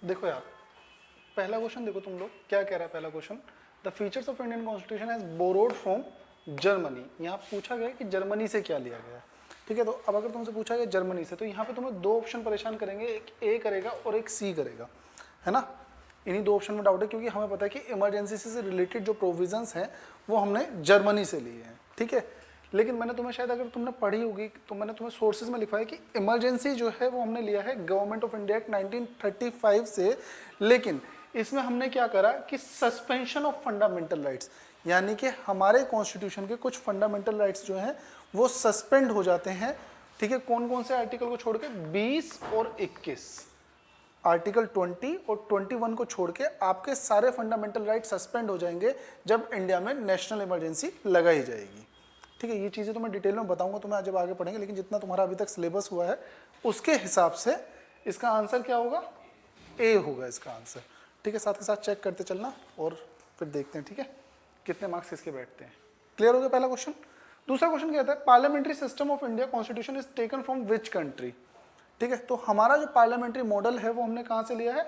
देखो यार, पहला क्वेश्चन देखो तुम लोग क्या कह रहा है। पहला question, the features of Indian constitution has borrowed from Germany. यहाँ पूछा गया कि जर्मनी से क्या लिया गया है, ठीक है। तो अब अगर तुमसे पूछा गया जर्मनी से, तो यहाँ पे तुम्हें दो ऑप्शन परेशान करेंगे, एक ए करेगा और एक सी करेगा, है ना। इन्हीं दो ऑप्शन में डाउट है, क्योंकि हमें पता है कि इमरजेंसी से रिलेटेड जो प्रोविजंस हैं वो हमने जर्मनी से लिए हैं, ठीक है। लेकिन मैंने तुम्हें शायद, अगर तुमने पढ़ी होगी तो मैंने तुम्हें सोर्सेज में लिखा है कि इमरजेंसी जो है वो हमने लिया है गवर्नमेंट ऑफ इंडिया एक्ट 1935 से। लेकिन इसमें हमने क्या करा कि सस्पेंशन ऑफ फंडामेंटल राइट्स, यानी कि हमारे कॉन्स्टिट्यूशन के कुछ फंडामेंटल राइट्स जो हैं वो सस्पेंड हो जाते हैं, ठीक है। कौन कौन से आर्टिकल को छोड़ के? 20 और 21, आर्टिकल 20 और 21 को छोड़ के आपके सारे फंडामेंटल राइट सस्पेंड हो जाएंगे जब इंडिया में नेशनल इमरजेंसी लगाई जाएगी, ठीक है। ये चीज़ें तो मैं डिटेल में बताऊंगा तुम्हें जब आगे पढ़ेंगे, लेकिन जितना तुम्हारा अभी तक सिलेबस हुआ है उसके हिसाब से इसका आंसर क्या होगा? ए होगा इसका आंसर, ठीक है। साथ के साथ चेक करते चलना और फिर देखते हैं, ठीक है, कितने मार्क्स इसके बैठते हैं। क्लियर हो गया पहला क्वेश्चन। दूसरा क्वेश्चन कहता है parliamentary system of India constitution is taken from which country, ठीक है। तो हमारा जो पार्लियामेंट्री मॉडल है वो हमने कहाँ से लिया है?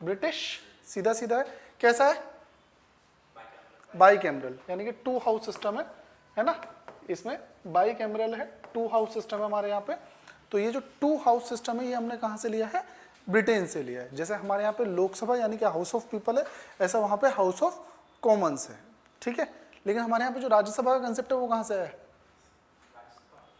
ब्रिटिश, सीधा सीधा है। कैसा है? बाई कैमरल, यानी कि 2 हाउस सिस्टम है ना। इसमें बाई कैमरल है, 2 हाउस सिस्टम है हमारे यहाँ पे। तो ये जो 2 हाउस सिस्टम है ये हमने कहाँ से लिया है? ब्रिटेन से लिया है। जैसे हमारे यहाँ पे लोकसभा यानी कि हाउस ऑफ पीपल है, ऐसा वहाँ पे हाउस ऑफ कॉमन्स है, ठीक है। लेकिन हमारे यहाँ पे जो राज्यसभा का कंसेप्ट है वो कहाँ से है?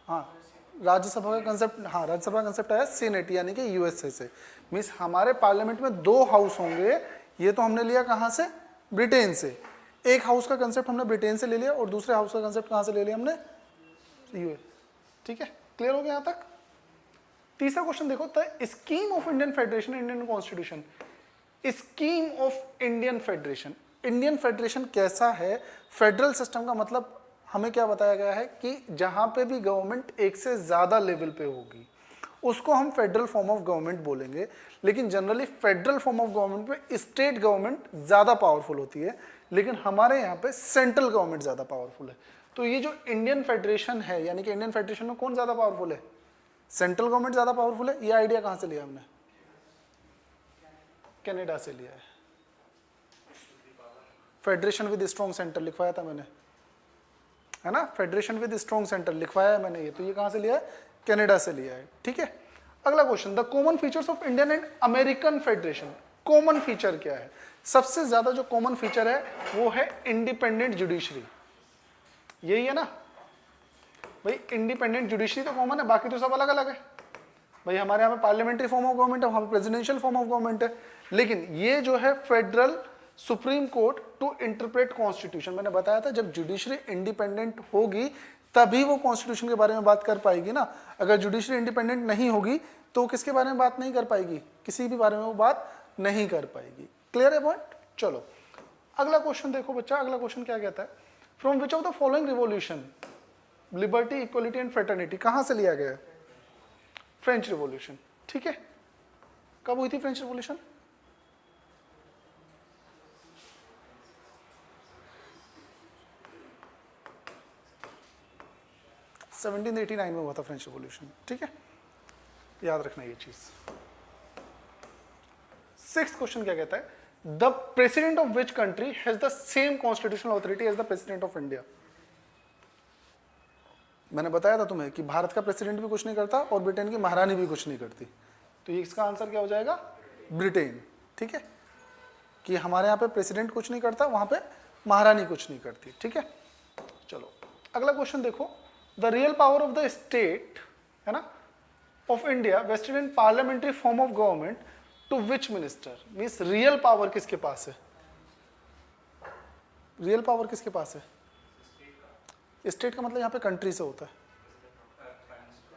हाँ, राज्यसभा का कंसेप्ट, हाँ राज्यसभा का कंसेप्ट आया सीनेट यानी कि यूएसए से। मीन्स हमारे पार्लियामेंट में 2 हाउस होंगे, ये तो हमने लिया कहाँ से? ब्रिटेन से। एक हाउस का कंसेप्ट हमने ब्रिटेन से ले लिया और दूसरे हाउस का कंसेप्ट कहाँ से ले लिया हमने? यूएस, ठीक है। क्लियर हो गया यहाँ तक। तीसरा क्वेश्चन देखो, the scheme of Indian federation, Indian constitution. Scheme of Indian federation, Indian federation कैसा है? फेडरल सिस्टम का मतलब हमें क्या बताया गया है कि जहां पे भी गवर्नमेंट एक से ज्यादा लेवल पे होगी उसको हम फेडरल फॉर्म ऑफ गवर्नमेंट बोलेंगे। लेकिन generally federal form of government पे स्टेट गवर्नमेंट ज्यादा पावरफुल होती है, लेकिन हमारे यहाँ पे सेंट्रल गवर्नमेंट ज्यादा पावरफुल है। तो ये जो इंडियन फेडरेशन है, यानी कि इंडियन फेडरेशन में कौन ज्यादा पावरफुल है? सेंट्रल गवर्नमेंट ज्यादा पावरफुल है। ये आइडिया कहां से लिया हमने? कनाडा से लिया है। फेडरेशन विद स्ट्रॉन्ग सेंटर लिखवाया था मैंने, है ना। फेडरेशन विद स्ट्रॉन्ग सेंटर लिखवाया है मैंने, ये तो ये कहां से लिया है? कनाडा से लिया है, ठीक है। अगला question, the common features of Indian and American federation. Common feature क्या है? सबसे ज्यादा जो कॉमन फीचर है वो है इंडिपेंडेंट जुडिशरी, यही है ना भाई। इंडिपेंडेंट जुडिशरी तो कॉमन है, बाकी तो सब अलग अलग है भाई। हमारे यहाँ पे पार्लियामेंट्री फॉर्म ऑफ गवर्नमेंट है, वहां पे प्रेसिडेंशियल फॉर्म ऑफ गवर्नमेंट है। लेकिन ये जो है federal supreme court to interpret constitution, मैंने बताया था जब जुडिशरी इंडिपेंडेंट होगी तभी वो कॉन्स्टिट्यूशन के बारे में बात कर पाएगी ना। अगर जुडिशरी इंडिपेंडेंट नहीं होगी तो किसके बारे में बात नहीं कर पाएगी? किसी भी बारे में वो बात नहीं कर पाएगी। क्लियर है पॉइंट? चलो अगला क्वेश्चन देखो बच्चा, अगला क्वेश्चन क्या कहता है? From which of the following revolution liberty, equality and fraternity कहां से लिया गया है? फ्रेंच रिवॉल्यूशन, ठीक है। कब हुई थी फ्रेंच रिवॉल्यूशन? सेवनटीन 89 में हुआ था फ्रेंच रिवॉल्यूशन, ठीक है। याद रखना ये चीज। 6th क्वेश्चन क्या कहता है? The president of which country has the same constitutional authority as the president of India. मैंने बताया था तुम्हें कि भारत का प्रेसिडेंट भी कुछ नहीं करता और ब्रिटेन की महारानी भी कुछ नहीं करती, तो ये इसका आंसर क्या हो जाएगा? ब्रिटेन, ठीक है। कि हमारे यहाँ पे प्रेसिडेंट कुछ नहीं करता, वहां पे महारानी कुछ नहीं करती, ठीक है। चलो अगला क्वेश्चन देखो, the real power of the state, है ना, of India vested in parliamentary form of government to which minister. Means real power किसके पास है? रियल पावर किसके पास है? स्टेट का मतलब यहाँ पे कंट्री से होता है,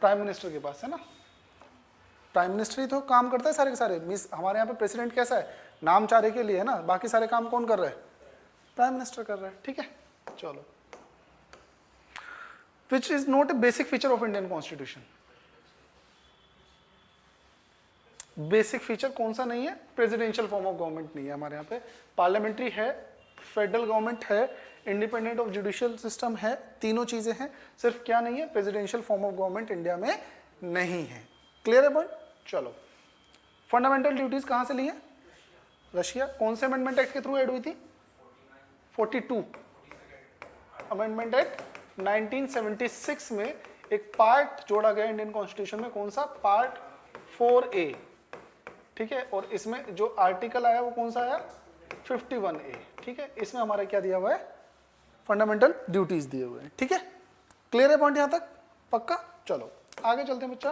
प्राइम मिनिस्टर के पास है ना। प्राइम मिनिस्टर ही तो काम करता है सारे के सारे। मीन्स हमारे यहाँ पे प्रेसिडेंट कैसा है? नाम चारे के लिए है ना, बाकी सारे काम कौन कर रहा है? प्राइम मिनिस्टर कर रहा है, ठीक है। चलो, which is not a basic feature of Indian constitution. Basic feature कौन सा नहीं है? प्रेसिडेंशियल फॉर्म ऑफ गवर्नमेंट नहीं है हमारे यहाँ पे। पार्लियामेंट्री है, फेडरल गवर्नमेंट है, इंडिपेंडेंट ऑफ जुडिशियल सिस्टम है, तीनों चीजें हैं। सिर्फ क्या नहीं है? Presidential form of government India में नहीं है। क्लियर है पॉइंट? चलो फंडामेंटल ड्यूटीज कहां से ली है? रशिया। कौन से अमेंडमेंट एक्ट के थ्रू ऐड हुई थी? 42 अमेंडमेंट एक्ट 1976 में एक पार्ट जोड़ा गया इंडियन कॉन्स्टिट्यूशन में, कौन सा? पार्ट 4A, ठीक है। और इसमें जो आर्टिकल आया वो कौन सा आया? 51A, ठीक है। इसमें हमारा क्या दिया हुआ है? फंडामेंटल ड्यूटीज दिए हुए हैं, ठीक है। क्लियर है पॉइंट यहां तक? पक्का? चलो आगे चलते हैं बच्चा।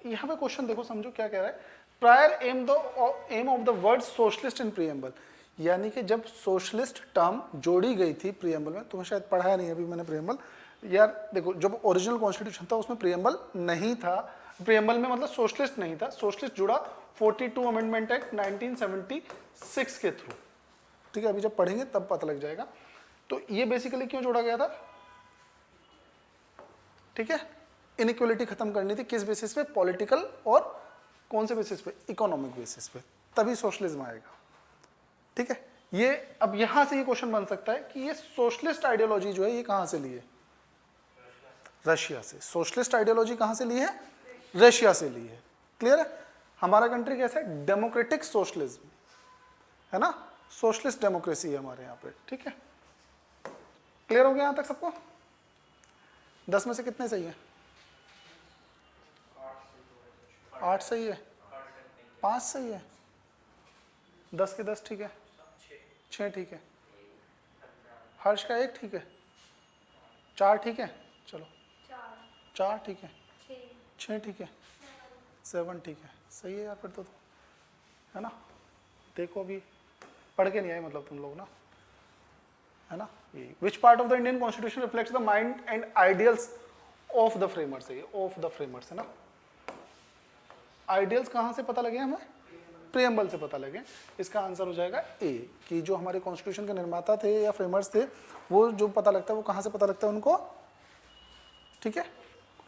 यहां पे क्वेश्चन देखो, समझो क्या कह रहा है। Prior aim of the word socialist in preamble, यानी कि जब सोशलिस्ट टर्म जोड़ी गई थी प्रीएम्बल में, तुम्हें शायद पढ़ाया नहीं अभी मैंने प्रीएम्बल, यार देखो जब ओरिजिनल कॉन्स्टिट्यूशन था उसमें प्रीएम्बल नहीं था, प्रीएम्बल में मतलब सोशलिस्ट नहीं था, सोशलिस्ट जुड़ा 42 अमेंडमेंट एक्ट 1976 के थ्रू, ठीक है। अभी जब पढ़ेंगे तब पता लग जाएगा। तो ये बेसिकली क्यों जोड़ा गया था? ठीक है, इनइक्वालिटी खत्म करनी थी। किस बेसिस पे? पॉलिटिकल और कौन से बेसिस पे? इकोनॉमिक बेसिस पे, तभी सोशलिज्म आएगा, ठीक है। ये अब यहां से ये क्वेश्चन बन सकता है कि ये सोशलिस्ट आइडियोलॉजी जो है ये कहां से ली है? रशिया से। सोशलिस्ट आइडियोलॉजी कहां से ली है? रशिया से ली है। क्लियर है? हमारा कंट्री कैसा है? डेमोक्रेटिक सोशलिज्म है ना, सोशलिस्ट डेमोक्रेसी है हमारे यहाँ पे, ठीक है। क्लियर हो गया यहां तक सबको? 10 में से कितने सही है? 8 सही है, 5 सही है, 10 के 10 ठीक है, 6 ठीक है, हर्ष का 1 ठीक है, 4 ठीक है, चलो 4 ठीक है, 6 ठीक है, 7 ठीक है, सही है यार फिर तो, है ना। देखो अभी पढ़ के नहीं आए मतलब तुम लोग ना, है ना। Which part of the Indian constitution reflects the mind and ideals of the framers है, ऑफ द फ्रेमर्स है ना। आइडियल्स कहां से पता लगे हमें? प्रीएम्बल से पता लगे। इसका आंसर हो जाएगा ए, कि जो हमारे कॉन्स्टिट्यूशन के निर्माता थे या फ्रेमर्स थे, वो जो पता लगता है वो कहां से पता लगता है उनको? ठीक है,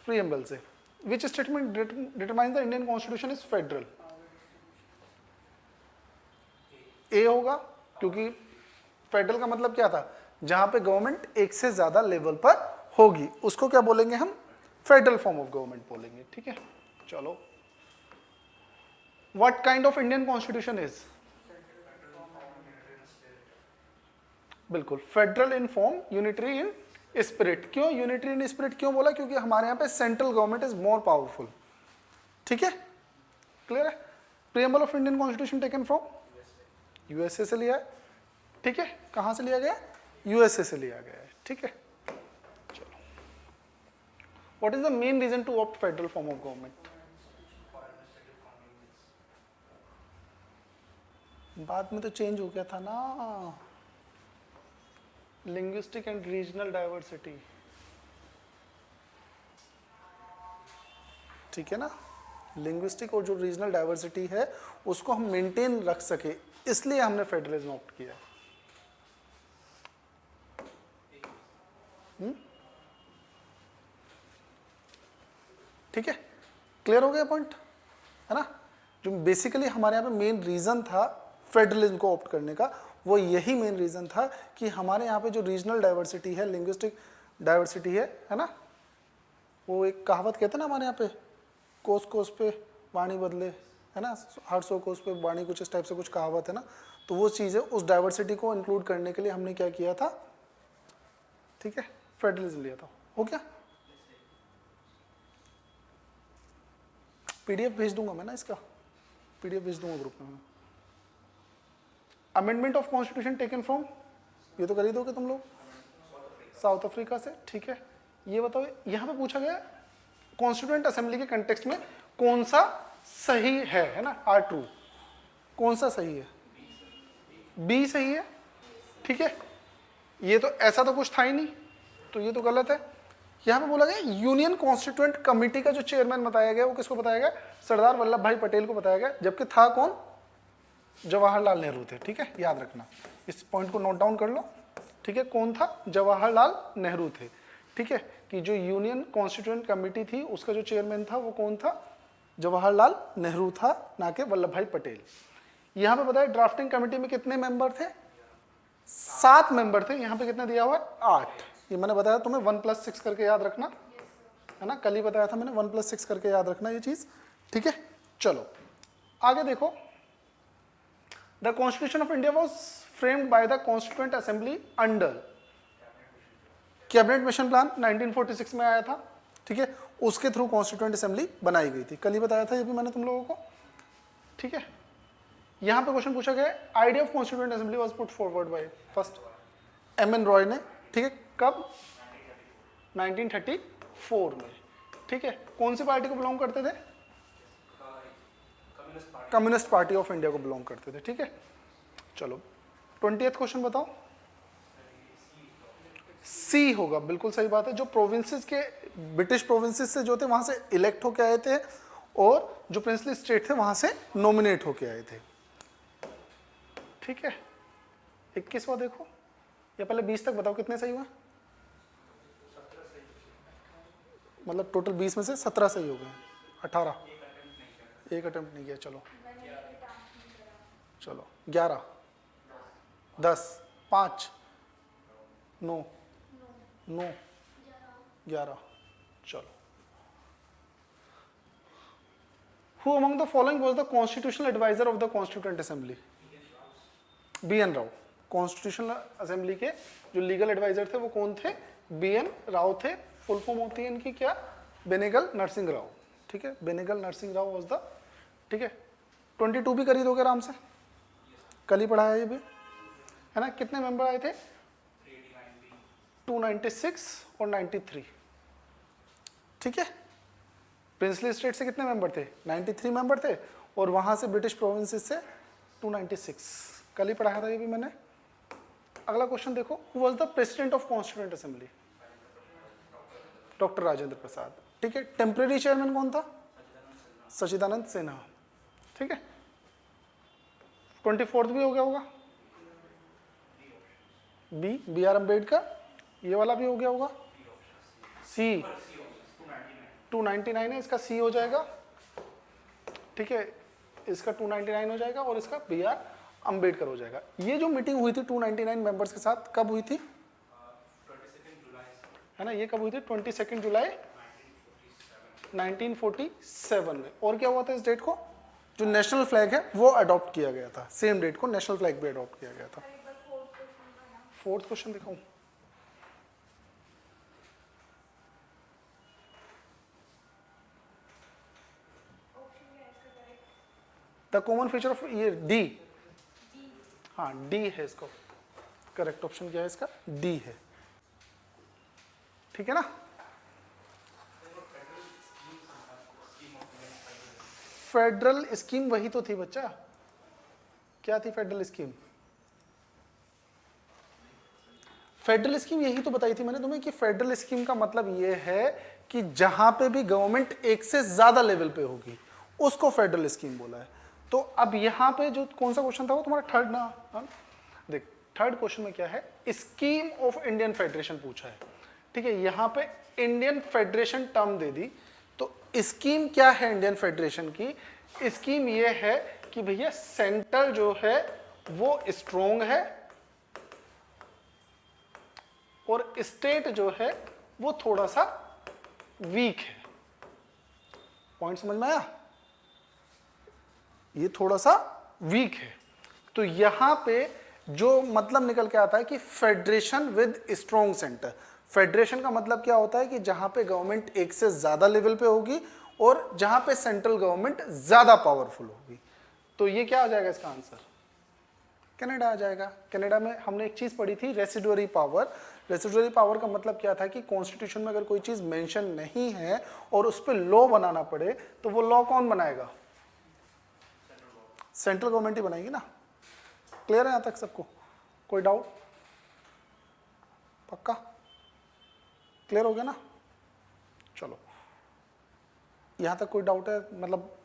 प्रीएम्बल से। Which statement determines the Indian constitution is federal? A होगा, क्योंकि फेडरल का मतलब क्या था? जहां पे गवर्नमेंट एक से ज्यादा लेवल पर होगी उसको क्या बोलेंगे हम? फेडरल फॉर्म ऑफ गवर्नमेंट बोलेंगे, ठीक है। चलो, what kind of Indian constitution is? बिल्कुल, federal in form, unitary in spirit. क्यों यूनिटरी इन स्पिरिट क्यों बोला? क्योंकि हमारे यहाँ पे central government is more powerful, ठीक है। क्लियर है? Preamble of Indian constitution taken from USA से लिया है, ठीक है। कहां से लिया गया? यूएसए से लिया गया है, ठीक है। चलो, what is the main reason to opt federal form of government? बाद में तो चेंज हो गया था ना, लिंग्विस्टिक एंड रीजनल डाइवर्सिटी, ठीक है ना। लिंग्विस्टिक और जो रीजनल डाइवर्सिटी है उसको हम मेंटेन रख सके, इसलिए हमने फेडरलिज्म ऑप्ट किया। ठीक है, क्लियर हो गया पॉइंट, है ना। जो बेसिकली हमारे यहाँ पे मेन रीजन था फेडरलिज्म को ऑप्ट करने का, वो यही मेन रीजन था कि हमारे यहाँ पे जो रीजनल डाइवर्सिटी है, लिंग्विस्टिक डाइवर्सिटी है ना। वो एक कहावत कहते हैं ना हमारे यहाँ पे, कोस कोस पे वाणी बदले, है ना, 800 कोस पे वाणी, कुछ इस टाइप से कुछ कहावत है ना। तो वो चीज़ है, उस डाइवर्सिटी को इंक्लूड करने के लिए हमने क्या किया था? ठीक है, फेडरलिज्म लिया था। हो गया? पीडीएफ भेज दूंगा मैं ना, इसका पीडीएफ भेज दूंगा ग्रुप में। Amendment of constitution taken from, ये तो कर ही दोगे तुम लोग, साउथ अफ्रीका से, ठीक है। ये बताओ, यहाँ पे पूछा गया कॉन्स्टिट्यूएंट असेंबली के कंटेक्स्ट में कौन सा सही है ना, आर ट्रू, कौन सा सही है? बी सही है, ठीक है। ये तो ऐसा तो कुछ था ही नहीं, तो ये तो गलत है। यहाँ पे बोला गया यूनियन कॉन्स्टिट्यूएंट कमेटी का जो चेयरमैन बताया गया वो किसको बताया गया? सरदार वल्लभ भाई पटेल को बताया गया, जबकि था कौन? जवाहरलाल नेहरू थे, ठीक है, याद रखना, इस पॉइंट को नोट डाउन कर लो, ठीक है। कौन था? जवाहरलाल नेहरू थे, ठीक है। कि जो यूनियन कॉन्स्टिट्यूएंट कमेटी थी उसका जो चेयरमैन था वो कौन था? जवाहरलाल नेहरू था, ना कि वल्लभ भाई पटेल। यहाँ पे बताया ड्राफ्टिंग कमेटी में कितने मेंबर थे? 7 मेंबर थे। यहाँ पे कितने दिया हुआ है? 8। ये मैंने बताया तुम्हें 1+6 करके याद रखना, है ना, कल ही बताया था मैंने, 1+6 करके याद रखना ये चीज, ठीक है। चलो आगे देखो, the constitution of India was framed by the constituent assembly under cabinet mission plan 1946 में आया था, ठीक है, उसके थ्रू कॉन्स्टिट्यूएंट असेंबली बनाई गई थी, कल ही बताया था ये भी मैंने तुम लोगों को, ठीक है। यहां पे क्वेश्चन पूछा गया, idea of constituent assembly was put forward by first M N Roy ने, ठीक है, कब? 1934 में, ठीक है। कौन सी पार्टी को बिलोंग करते थे? कम्युनिस्ट पार्टी ऑफ इंडिया को बिलोंग करते थे, ठीक है। चलो 20th क्वेश्चन बताओ। सी होगा, बिल्कुल सही बात है। जो प्रोविंसेस के, ब्रिटिश प्रोविंसेस से जो थे वहां से इलेक्ट होके आए थे, और जो प्रिंसली स्टेट थे वहां से नॉमिनेट होके आए थे, ठीक है। 21वां देखो, या पहले 20 तक बताओ कितने सही हुए? मतलब टोटल 20 में से 17 सही हो गए, 18, एक अटेम्प्ट नहीं किया। चलो 11, 10, 5, 9, 11। चलो, Who among the following was the constitutional advisor of the Constituent Assembly? B.N. Rao. Constitutional assembly के जो लीगल एडवाइजर थे वो कौन थे? B.N. राव थे। फुल फॉर्म होती है इनकी क्या? बेनेगल नरसिंह राव, ठीक है। बेनेगल नरसिंह राव वाज द, ठीक है। 22 भी कर ही दोगे आराम से, कल ही पढ़ाया ये भी, है ना। कितने मेंबर आए थे? 296 और 93, ठीक है। प्रिंसली स्टेट से कितने मेंबर थे? 93 मेंबर थे, और वहां से ब्रिटिश प्रोविंसेस से 296, कल ही पढ़ाया था ये भी मैंने। अगला क्वेश्चन देखो, who was the president of constituent assembly? Doctor Rajendra Prasad, ठीक है। टेम्परेरी चेयरमैन कौन था? सचिदानंद सिन्हा, ठीक है। 24th भी हो गया होगा, बी आर अम्बेडकर, ये वाला भी हो गया होगा, सी 299 है, इसका सी हो जाएगा, ठीक है। इसका 299 हो जाएगा, और इसका बी आर अम्बेडकर हो जाएगा। ये जो मीटिंग हुई थी 299 मेंबर्स के साथ, कब हुई थी? 22 जुलाई, है ना, ये कब हुई थी? 22 जुलाई 1947 में। और क्या हुआ था इस डेट को? जो नेशनल फ्लैग है वो अडॉप्ट किया गया था, सेम डेट को नेशनल फ्लैग भी अडॉप्ट किया गया था। 4th क्वेश्चन दिखाऊं? द कॉमन फीचर ऑफ ये डी, हाँ डी है इसको, करेक्ट ऑप्शन क्या है इसका? डी है, ठीक है ना। फेडरल स्कीम वही तो थी बच्चा, क्या थी फेडरल स्कीम? फेडरल स्कीम यही तो बताई थी मैंने तुम्हें कि फेडरल स्कीम का मतलब ये है कि जहां पे भी गवर्नमेंट एक से ज्यादा लेवल पे होगी उसको फेडरल स्कीम बोला है। तो अब यहां पे जो कौन सा क्वेश्चन था वो तुम्हारा थर्ड ना, हाँ? देख थर्ड क्वेश्चन में क्या है, स्कीम ऑफ इंडियन फेडरेशन पूछा है, ठीक है। यहां पे इंडियन फेडरेशन टर्म दे दी, तो स्कीम क्या है इंडियन फेडरेशन की? स्कीम ये है कि भैया सेंटर जो है वो स्ट्रोंग है और स्टेट जो है वो थोड़ा सा वीक है। पॉइंट समझ में आया? ये थोड़ा सा वीक है, तो यहां पे जो मतलब निकल के आता है कि federation with strong centre. Federation का मतलब क्या होता है कि जहां पे गवर्नमेंट एक से ज्यादा लेवल पे होगी और जहां पे सेंट्रल गवर्नमेंट ज्यादा पावरफुल होगी। तो ये क्या आ जाएगा इसका आंसर? कनाडा आ जाएगा। कनाडा में हमने एक चीज पढ़ी थी, रेसिडुअरी पावर। रेसिडुअरी पावर का मतलब क्या था कि कॉन्स्टिट्यूशन में अगर कोई चीज मेंशन नहीं है और उस पर लॉ बनाना पड़े तो वो लॉ कौन बनाएगा? सेंट्रल गवर्नमेंट ही बनाएगी ना। क्लियर है यहां तक सबको? कोई डाउट? पक्का क्लियर हो गया ना? चलो, यहां तक कोई डाउट है? मतलब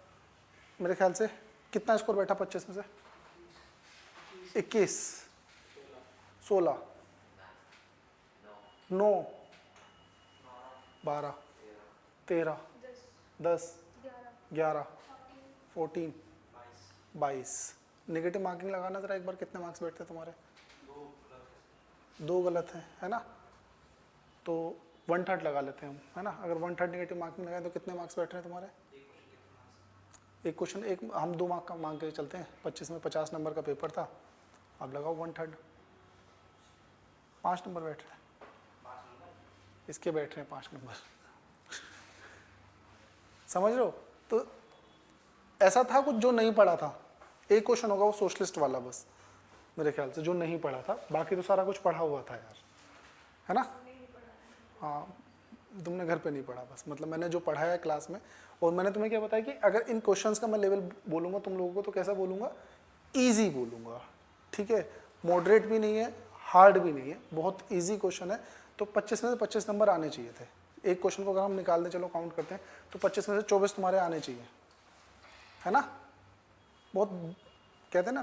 मेरे ख्याल से कितना स्कोर बैठा 25 में से? 21, 16, 9, 12, 13, 10, 11, 14, 22। नेगेटिव मार्किंग लगाना जरा एक बार, कितने मार्क्स बैठते तुम्हारे? 2 गलत हैं, है ना। तो 1/3 लगा लेते हैं हम, है ना। अगर 1/3 नेगेटिव मार्किंग लगाए तो कितने मार्क्स बैठ रहे हैं तुम्हारे? एक क्वेश्चन, एक हम 2 मार्क का मांग के चलते हैं। 25 में 50 नंबर का पेपर था, अब लगाओ 1/3, 5 नंबर बैठ रहे हैं। इसके बैठ रहे हैं 5 नंबर। समझ रहे हो? तो ऐसा था कुछ जो नहीं पढ़ा था। एक क्वेश्चन होगा वो सोशलिस्ट वाला बस, मेरे ख्याल से, जो नहीं पढ़ा था, बाकी तो सारा कुछ पढ़ा हुआ था यार, है ना। हाँ, तुमने घर पे नहीं पढ़ा बस, मतलब मैंने जो पढ़ाया है क्लास में। और मैंने तुम्हें क्या बताया कि अगर इन क्वेश्चंस का मैं लेवल बोलूँगा तुम लोगों को तो कैसा बोलूँगा? ईजी बोलूँगा, ठीक है। मॉडरेट भी नहीं है, हार्ड भी नहीं है, बहुत ईजी क्वेश्चन है। तो 25 में से 25 नंबर आने चाहिए थे। एक क्वेश्चन को अगर हम निकाल दें, चलो काउंट करते हैं, तो 25 में से 24 तुम्हारे आने चाहिए, है ना। बहुत कहते हैं ना,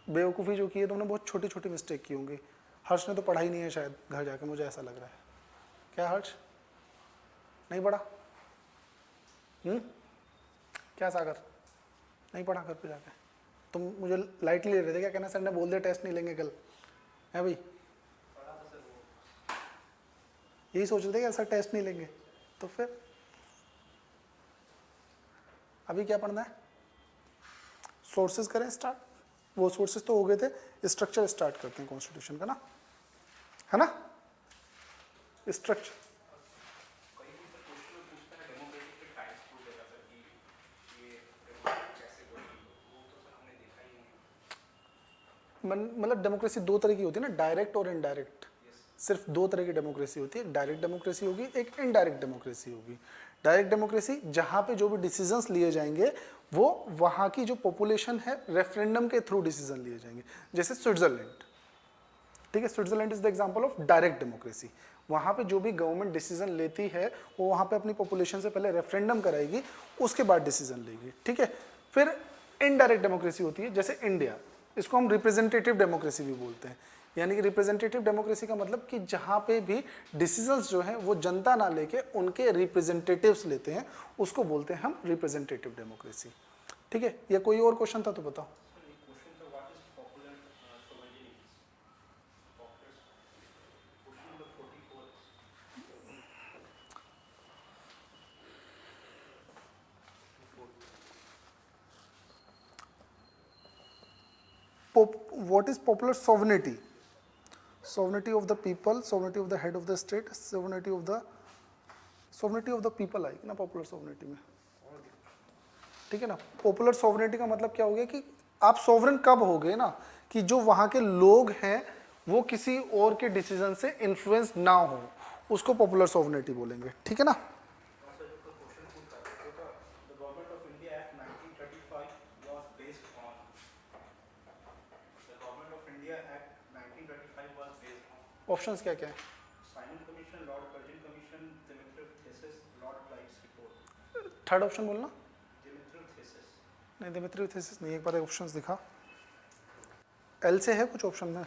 बेवकूफ़ी जो की है तुमने, बहुत छोटी छोटी मिस्टेक की होंगी। हर्ष ने तो पढ़ा ही नहीं है शायद घर जाके, मुझे ऐसा लग रहा है। क्या हर्ष, नहीं पढ़ा? क्या सागर, नहीं पढ़ा घर पे जाके? तुम मुझे लाइटली ले रहे थे क्या? कहना सर ने बोल दिया टेस्ट नहीं लेंगे कल, है भाई? यही सोच रहे थे कि सर टेस्ट नहीं लेंगे, तो फिर अभी क्या पढ़ना है? सोर्सेज करें स्टार्ट। वो सोर्सेज तो हो गए थे, स्ट्रक्चर स्टार्ट करते हैं कॉन्स्टिट्यूशन का ना, है ना। स्ट्रक्चर कहीं भी सर क्वेश्चन में पूछता है डेमोक्रेटिक के टाइप्स पूछ देता सर कि ये डेमोक्रेटिक कैसे बनी, वो तो सर हमने देखा ही नहीं। मतलब डेमोक्रेसी 2 तरह की होती है ना, डायरेक्ट और इनडायरेक्ट। सिर्फ 2 तरह की डेमोक्रेसी होती है, एक डायरेक्ट डेमोक्रेसी होगी, एक इनडायरेक्ट डेमोक्रेसी होगी। डायरेक्ट डेमोक्रेसी जहाँ पे जो भी डिसीजंस लिए जाएंगे वो वहाँ की जो पॉपुलेशन है रेफरेंडम के थ्रू डिसीजन लिए जाएंगे। जैसे स्विट्जरलैंड, ठीक है, Switzerland is the example of direct democracy. वहाँ पे जो भी गवर्नमेंट डिसीजन लेती है वो वहाँ पे अपनी पॉपुलेशन से पहले रेफरेंडम कराएगी, उसके बाद डिसीजन लेगी, ठीक है। फिर इनडायरेक्ट डेमोक्रेसी होती है, जैसे इंडिया, इसको हम रिप्रेजेंटेटिव डेमोक्रेसी भी बोलते हैं। यानी कि रिप्रेजेंटेटिव डेमोक्रेसी का मतलब कि जहाँ पे भी डिसीजंस जो है वो जनता ना लेके उनके रिप्रेजेंटेटिव्स लेते हैं, उसको बोलते हैं हम रिप्रेजेंटेटिव डेमोक्रेसी, ठीक है। या कोई और क्वेश्चन था तो बताओ। सर एक क्वेश्चन था, what is popular sovereignty? Popular question number 44। What is popular sovereignty? Sovereignty of the people, sovereignty of the head of the state, sovereignty of the people आएगी ना पॉपुलर सोवरेनिटी में, ठीक है ना। पॉपुलर सोवरेनिटी का मतलब क्या हो गया कि आप सोवरेन कब हो गए ना, कि जो वहाँ के लोग हैं वो किसी और के डिसीजन से इन्फ्लुएंस ना हो, उसको पॉपुलर सोवरेनिटी बोलेंगे, ठीक है ना। सर जो क्वेश्चन पूछा वो था, the government of India act 1935 was based on, the government of India act 1935 was based on. Options क्या क्या है? Simon commission, Lord Curzon commission, Dimitrov thesis, Lord Clive's report. Third option बोलना। Dimitrov thesis. नहीं, Dimitrov thesis नहीं, एक बार options दिखा। L से है कुछ ऑप्शन में?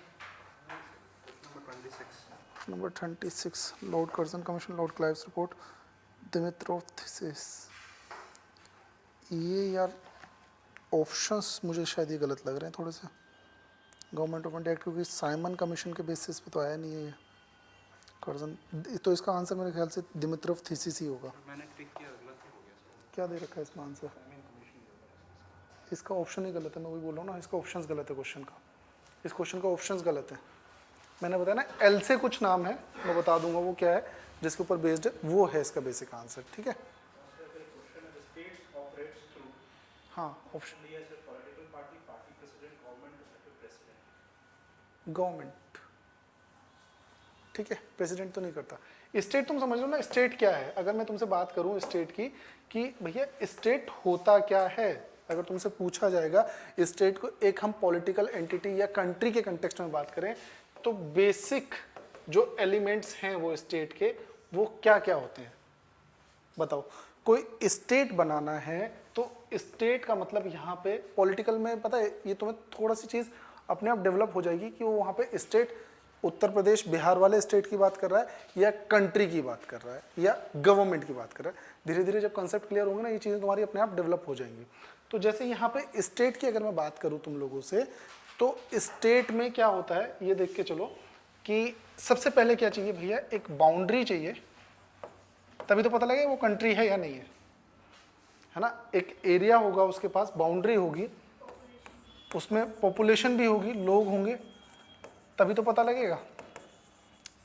Number 26 Lord Curzon commission, Lord Clive's report, Dimitrov thesis. ये यार ऑप्शंस मुझे शायद ये गलत लग रहे हैं थोड़े से। गवर्नमेंट ऑफ इंडिया एक्ट, क्योंकि साइमन कमीशन के बेसिस पे तो आया नहीं है ये कर्जन, तो इसका आंसर मेरे ख्याल से दिमित्रोव थीसिस ही होगा। मैंने क्लिक किया, गलत हो गया सर। क्या दे रखा है इसमें आंसर? Simon commission. इसका ऑप्शन ही गलत है, मैं वही बोल रहा हूँ ना, इसका ऑप्शंस गलत है क्वेश्चन का, इस क्वेश्चन का ऑप्शंस गलत है। मैंने बताया ना एल से कुछ नाम है, मैं बता दूंगा वो क्या है, जिसके ऊपर बेस्ड है, वो है इसका बेसिक आंसठीक है। हाँ, ऑप्शन गवर्नमेंट, ठीक है, प्रेसिडेंट तो नहीं करता। स्टेट तुम समझ लो ना, स्टेट क्या है। अगर मैं तुमसे बात करूं स्टेट की कि भैया स्टेट होता क्या है, अगर तुमसे पूछा जाएगा स्टेट को, एक हम पॉलिटिकल एंटिटी या कंट्री के कंटेक्स्ट में बात करें, तो बेसिक जो एलिमेंट्स हैं वो स्टेट के, वो क्या क्या होते हैं बताओ। कोई स्टेट बनाना है तो स्टेट का मतलब यहाँ पे पॉलिटिकल में, पता है ये तुम्हें थोड़ा सी चीज़ अपने आप डेवलप हो जाएगी कि वो वहाँ पे स्टेट उत्तर प्रदेश बिहार वाले स्टेट की बात कर रहा है या कंट्री की बात कर रहा है या गवर्नमेंट की बात कर रहा है। धीरे धीरे जब कंसेप्ट क्लियर होंगे ना, ये चीज़ें तुम्हारी अपने आप डेवलप हो जाएंगी। तो जैसे यहाँ पे स्टेट की अगर मैं बात करूँ तुम लोगों से, तो स्टेट में क्या होता है ये देख के चलो कि सबसे पहले क्या चाहिए भैया, एक बाउंड्री चाहिए, तभी तो पता लगेगा वो कंट्री है या नहीं है ना। एक एरिया होगा उसके पास, बाउंड्री होगी, उसमें पॉपुलेशन भी होगी, लोग होंगे, तभी तो पता लगेगा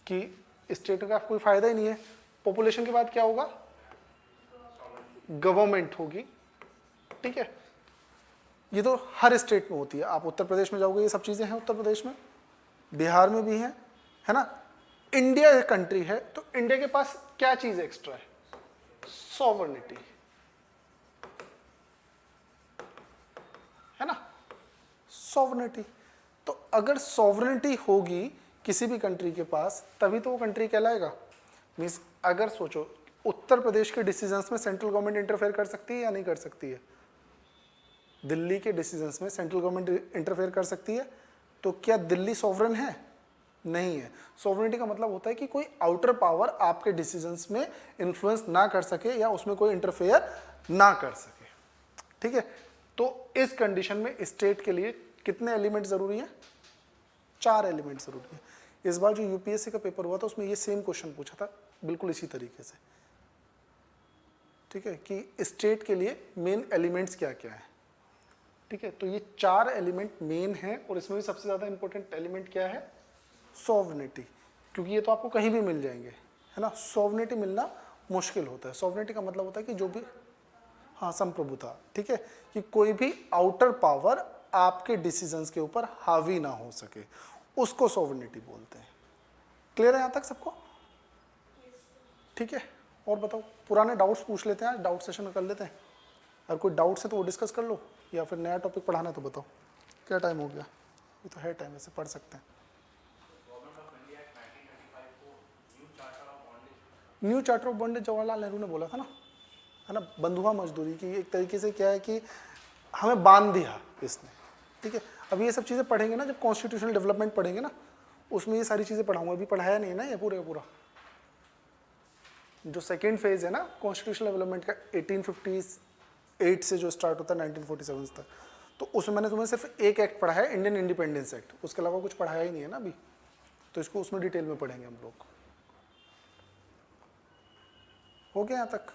कि स्टेट का कोई फायदा ही नहीं है। पॉपुलेशन के बाद क्या होगा, गवर्नमेंट होगी, ठीक है। ये तो हर स्टेट में होती है। आप उत्तर प्रदेश में जाओगे, ये सब चीजें हैं उत्तर प्रदेश में, बिहार में भी हैं, है ना। इंडिया एक कंट्री है, तो इंडिया के पास क्या चीज एक्स्ट्रा है, सॉवर्निटी, है ना, सॉवर्निटी। तो अगर सॉवर्निटी होगी किसी भी कंट्री के पास, तभी तो वो कंट्री कहलाएगा। मीन्स अगर सोचो उत्तर प्रदेश के डिसीजंस में सेंट्रल गवर्नमेंट इंटरफेयर कर सकती है या नहीं कर सकती है, दिल्ली के डिसीजंस में सेंट्रल गवर्नमेंट इंटरफेयर कर सकती है, तो क्या दिल्ली सॉवरन है, नहीं है। सॉवरेनिटी का मतलब होता है कि कोई आउटर पावर आपके डिसीजंस में इन्फ्लुएंस ना कर सके या उसमें कोई इंटरफेयर ना कर सके, ठीक है। तो इस कंडीशन में स्टेट के लिए कितने एलिमेंट जरूरी हैं, 4 एलिमेंट जरूरी है। इस बार जो यूपीएससी का पेपर हुआ था उसमें ये सेम क्वेश्चन पूछा था, बिल्कुल इसी तरीके से, ठीक है, कि स्टेट के लिए मेन एलिमेंट्स क्या क्या है, ठीक है। तो ये 4 एलिमेंट मेन है, और इसमें भी सबसे ज्यादा इंपॉर्टेंट एलिमेंट क्या है, सॉवरेनिटी, क्योंकि ये तो आपको कहीं भी मिल जाएंगे, है ना। सॉवरेनिटी मिलना मुश्किल होता है। सॉवरेनिटी का मतलब होता है कि जो भी, हाँ, संप्रभुता, ठीक है, कि कोई भी आउटर पावर आपके डिसीजंस के ऊपर हावी ना हो सके, उसको सॉवरेनिटी बोलते हैं। क्लियर है यहाँ तक सबको, ठीक है। और बताओ, पुराने डाउट्स पूछ लेते हैं, आज डाउट सेशन में कर लेते हैं। अगर कोई डाउट्स है तो वो डिस्कस कर लो, या फिर नया टॉपिक पढ़ाना है तो बताओ। क्या टाइम हो गया, ये तो है टाइम, ऐसे पढ़ सकते हैं। New charter of bondage Jawaharlal Nehru ने बोला था ना, है ना, बंधुआ मजदूरी की एक तरीके से क्या है कि हमें बांध दिया इसने, ठीक है। अब ये सब चीज़ें पढ़ेंगे ना, जब कॉन्स्टिट्यूशनल डेवलपमेंट पढ़ेंगे ना, उसमें ये सारी चीज़ें पढ़ाऊंगा। अभी पढ़ाया नहीं है ना ये पूरे का पूरा। जो सेकेंड फेज है ना कॉन्स्टिट्यूशनल डेवलपमेंट का, 1858 से जो स्टार्ट होता है 1947 तक, तो उसमें मैंने तुम्हें सिर्फ एक एक्ट पढ़ा है, इंडियन इंडिपेंडेंस एक्ट, उसके अलावा कुछ पढ़ाया ही नहीं है ना अभी। तो इसको उसमें डिटेल में पढ़ेंगे हम लोग। हो गया यहाँ तक,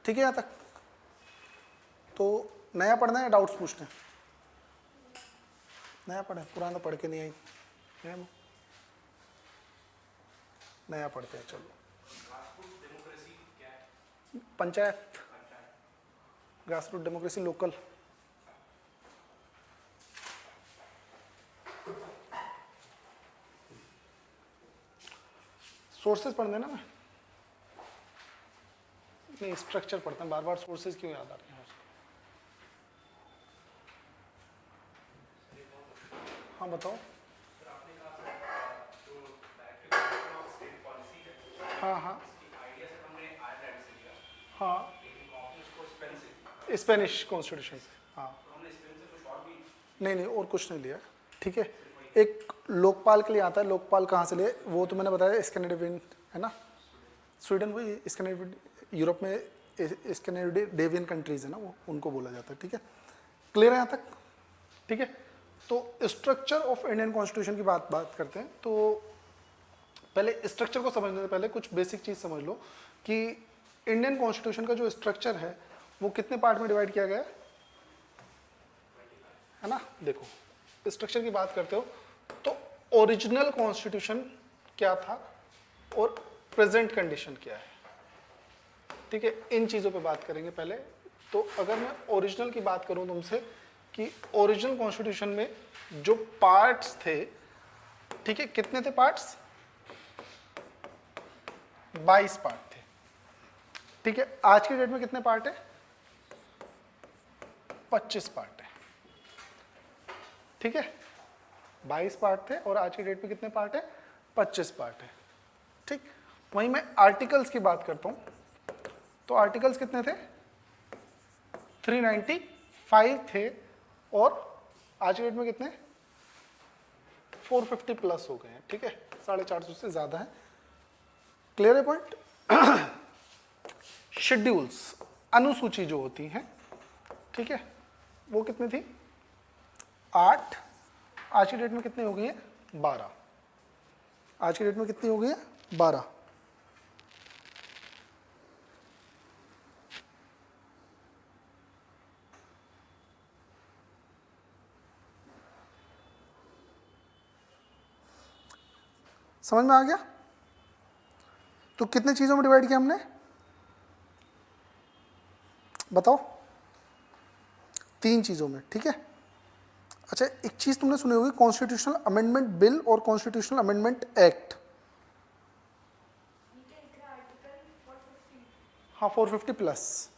ठीक है यहाँ तक। तो नया पढ़ना है या डाउट्स पूछना है, नया पढ़े, पुराना पढ़ के नहीं आई है, नया पढ़ते हैं। चलो, panchayat, grass root democracy, local. Sources पढ़ने ना, मैं नहीं स्ट्रक्चर पढ़ते हैं, बार बार सोर्सेज क्यों याद आते हैं। हाँ बताओ। हाँ हाँ हाँ, स्पेनिश कॉन्स्टिट्यूशन से, हाँ। नहीं नहीं, और कुछ नहीं लिया, ठीक है। एक लोकपाल के लिए आता है, लोकपाल कहाँ से लिए, वो तो मैंने बताया स्कैंडिनेवियन, है ना, स्वीडन, वही स्कैंडिनेवियन, यूरोप में स्कैंडिनेवियन कंट्रीज है ना वो, उनको बोला जाता है, ठीक है। क्लियर है यहाँ तक, ठीक है। तो स्ट्रक्चर ऑफ इंडियन कॉन्स्टिट्यूशन की बात करते हैं। तो पहले स्ट्रक्चर को समझने से पहले कुछ बेसिक चीज समझ लो कि इंडियन कॉन्स्टिट्यूशन का जो स्ट्रक्चर है वो कितने पार्ट में डिवाइड किया गया है ना। देखो, स्ट्रक्चर की बात करते हो तो ओरिजिनल कॉन्स्टिट्यूशन क्या था और प्रेजेंट कंडीशन क्या है, ठीक है। इन चीजों पे बात करेंगे पहले। तो अगर मैं ओरिजिनल की बात करूं तुमसे कि ओरिजिनल कॉन्स्टिट्यूशन में जो पार्ट्स थे, ठीक है, कितने थे पार्ट्स, 22 पार्ट थे, ठीक है। आज की डेट में कितने पार्ट है, 25 पार्ट है, ठीक है। 22 पार्ट थे और आज की डेट में कितने पार्ट है, 25 पार्ट है, ठीक। वहीं मैं आर्टिकल्स की बात करता हूं, तो आर्टिकल्स कितने थे, 395 थे, और आज की डेट में कितने, 450 प्लस हो गए हैं, ठीक है, 450 से ज्यादा है। क्लियर है पॉइंट। शेड्यूल्स, अनुसूची जो होती हैं, ठीक है, वो कितनी थी, 8, आज की डेट में कितनी हो गई है 12, आज की डेट में कितनी हो गई है 12। समझ में आ गया? तो कितने चीजों में डिवाइड किया हमने बताओ? 3 चीजों में, ठीक है। अच्छा, एक चीज तुमने सुनी होगी, कॉन्स्टिट्यूशनल अमेंडमेंट बिल और कॉन्स्टिट्यूशनल अमेंडमेंट एक्ट। हाँ 450 प्लस,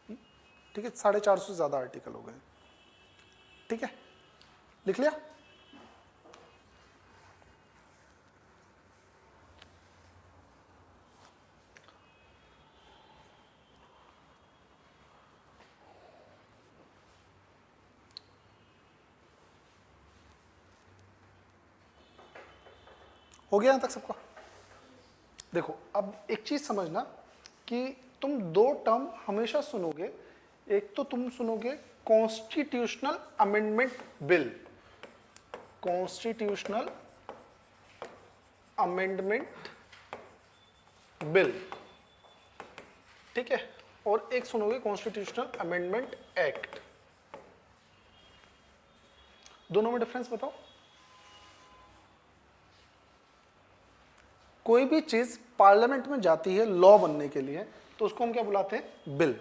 ठीक है, 450 से ज्यादा आर्टिकल हो गए, ठीक है, लिख लिया? हो गया यहां तक सबका? देखो अब एक चीज समझना कि तुम 2 टर्म हमेशा सुनोगे, एक तो तुम सुनोगे constitutional amendment bill, constitutional amendment bill, ठीक है, और एक सुनोगे कॉन्स्टिट्यूशनल अमेंडमेंट एक्ट। दोनों में डिफरेंस बताओ। कोई भी चीज पार्लियामेंट में जाती है लॉ बनने के लिए तो उसको हम क्या बुलाते हैं? बिल,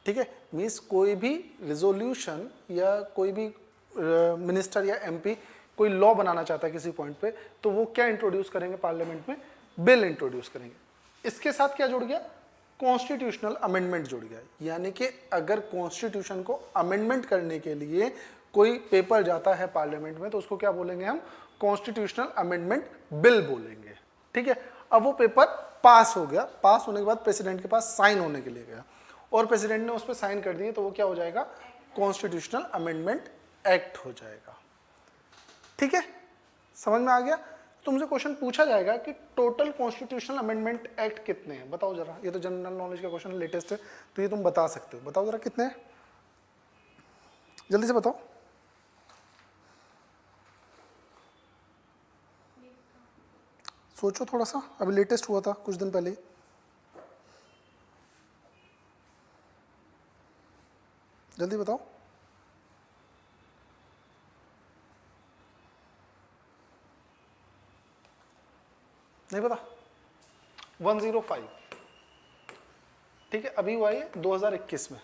ठीक है। मीन्स कोई भी रिजोल्यूशन या कोई भी मिनिस्टर या एमपी कोई लॉ बनाना चाहता है किसी पॉइंट पे, तो वो क्या इंट्रोड्यूस करेंगे पार्लियामेंट में? बिल इंट्रोड्यूस करेंगे। इसके साथ क्या जुड़ गया? कॉन्स्टिट्यूशनल अमेंडमेंट जुड़ गया। यानी कि अगर कॉन्स्टिट्यूशन को अमेंडमेंट करने के लिए कोई पेपर जाता है पार्लियामेंट में तो उसको क्या बोलेंगे हम? कॉन्स्टिट्यूशनल अमेंडमेंट बिल बोलेंगे, ठीक है। अब वो पेपर पास हो गया, पास होने के बाद प्रेसिडेंट के पास साइन होने के लिए गया और प्रेसिडेंट ने उस पर साइन कर दिए तो वो क्या हो जाएगा? कॉन्स्टिट्यूशनल अमेंडमेंट एक्ट हो जाएगा, ठीक है। समझ में आ गया? तुमसे क्वेश्चन पूछा जाएगा कि टोटल कॉन्स्टिट्यूशनल अमेंडमेंट एक्ट कितने हैं, बताओ जरा। ये तो जनरल नॉलेज का क्वेश्चन लेटेस्ट है तो ये तुम बता सकते हो, बताओ जरा कितने हैं, जल्दी से बताओ। सोचो थोड़ा सा, अभी लेटेस्ट हुआ था कुछ दिन पहले ही। जल्दी बताओ। नहीं पता? 105, ठीक है, अभी हुआ ये 2021 में,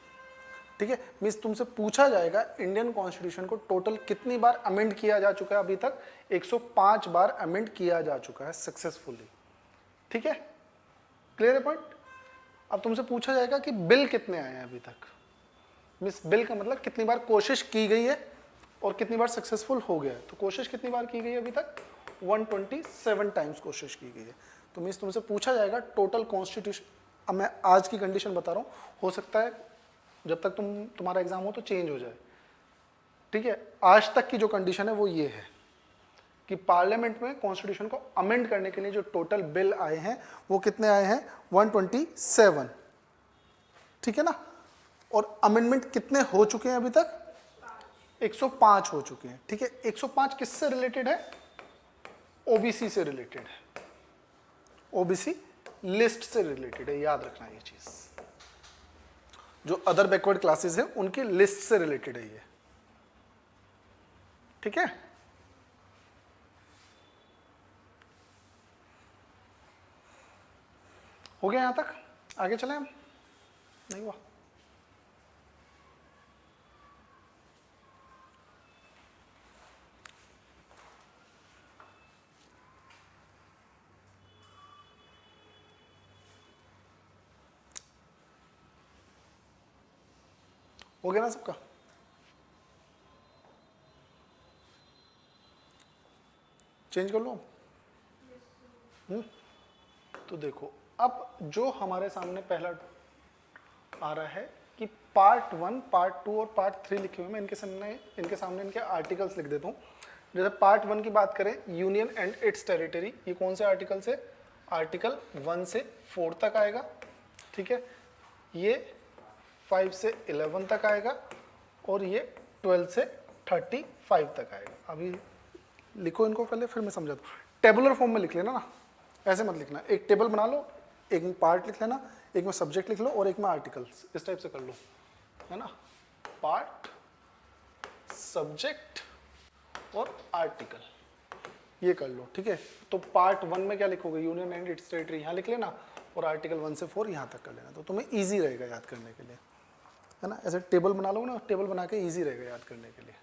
ठीक है। मीन्स तुमसे पूछा जाएगा इंडियन कॉन्स्टिट्यूशन को टोटल कितनी बार अमेंड किया जा चुका है? अभी तक 105 बार अमेंड किया जा चुका है सक्सेसफुली, ठीक है। क्लियर है पॉइंट? अब तुमसे पूछा जाएगा कि बिल कितने आए हैं अभी तक। मीन्स बिल का मतलब कितनी बार कोशिश की गई है और कितनी बार सक्सेसफुल हो गया है। तो कोशिश कितनी बार की गई है अभी तक? 127 टाइम्स कोशिश की गई है। तो मीन्स तुमसे पूछा जाएगा टोटल कॉन्स्टिट्यूशन। अब मैं आज की कंडीशन बता रहा हूँ, हो सकता है जब तक तुम्हारा एग्जाम हो तो चेंज हो जाए, ठीक है। आज तक की जो कंडीशन है वो ये है कि पार्लियामेंट में कॉन्स्टिट्यूशन को अमेंड करने के लिए जो टोटल बिल आए हैं वो कितने आए हैं? 127, ठीक है ना। और अमेंडमेंट कितने हो चुके हैं अभी तक? 105 हो चुके हैं, ठीक है। 105 किससे रिलेटेड है? ओबीसी से रिलेटेड है, ओबीसी लिस्ट से रिलेटेड है, याद रखना ये चीज। जो अदर बैकवर्ड क्लासेस है उनकी लिस्ट से रिलेटेड है ये, ठीक है। हो गया यहां तक? आगे चलें हम? नहीं हुआ? हो गया ना सबका? चेंज कर लो। तो देखो अब जो हमारे सामने पहला आ रहा है कि पार्ट 1, पार्ट 2 और पार्ट 3 लिखे हुए, मैं इनके सामने इनके आर्टिकल्स लिख देता हूँ। जैसे पार्ट 1 की बात करें, यूनियन एंड इट्स टेरिटरी, ये कौन से आर्टिकल से? आर्टिकल 1 से 4 तक आएगा, ठीक है। ये 5 से 11 तक आएगा और ये 12 से 35 तक आएगा। अभी लिखो इनको पहले, फिर मैं समझा दूँ। टेबुलर फॉर्म में लिख लेना ना, ऐसे मत लिखना। एक टेबल बना लो, एक में पार्ट लिख लेना, एक में सब्जेक्ट लिख लो और एक में आर्टिकल्स, इस टाइप से कर लो, है ना। पार्ट, सब्जेक्ट और आर्टिकल, ये कर लो, ठीक है। तो पार्ट 1 में क्या लिखोगे, यूनियन एंड इट्स टेरिटरी यहाँ लिख लेना, और आर्टिकल 1 से 4 यहाँ तक कर लेना, तो तुम्हें ईजी रहेगा याद करने के लिए, है ना। ऐसे टेबल बना लो ना, टेबल बना के ईजी रहेगा याद करने के लिए,